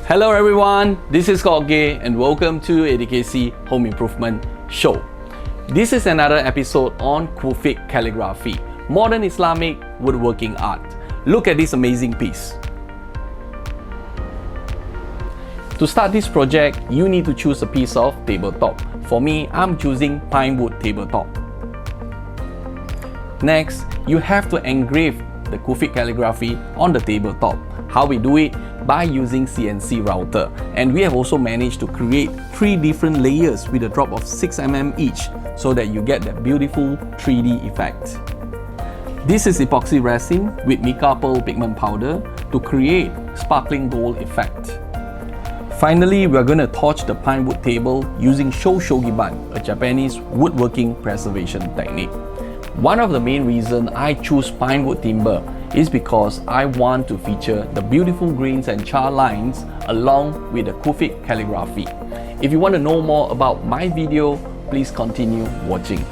Hello everyone, this is Kūfic and welcome to ATKC Home Improvement Show. This is another episode on Kufic Calligraphy, modern Islamic woodworking art. Look at this amazing piece. To start this project, you need to choose a piece of tabletop. For me, I'm choosing pine wood tabletop. Next, you have to engrave the Kufic calligraphy on the tabletop. How we do it? By using CNC router. And we have also managed to create 3 different layers with a drop of 6 mm each so that you get that beautiful 3D effect. This is epoxy resin with mica pearl pigment powder to create sparkling gold effect. Finally, we are going to torch the pine wood table using Shou Sugi Ban, a Japanese woodworking preservation technique. One of the main reasons I choose pine wood timber is because I want to feature the beautiful grains and char lines along with the Kufic calligraphy. If you want to know more about my video, please continue watching.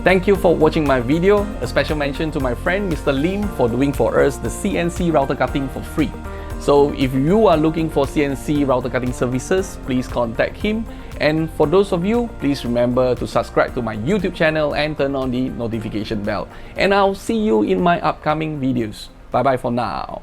Thank you for watching my video. A special mention to my friend Mr. Lim for doing for us the CNC router cutting for free. So if you are looking for CNC router cutting services, please contact him. And for those of you, please remember to subscribe to my YouTube channel and turn on the notification bell. And I'll see you in my upcoming videos. Bye bye for now.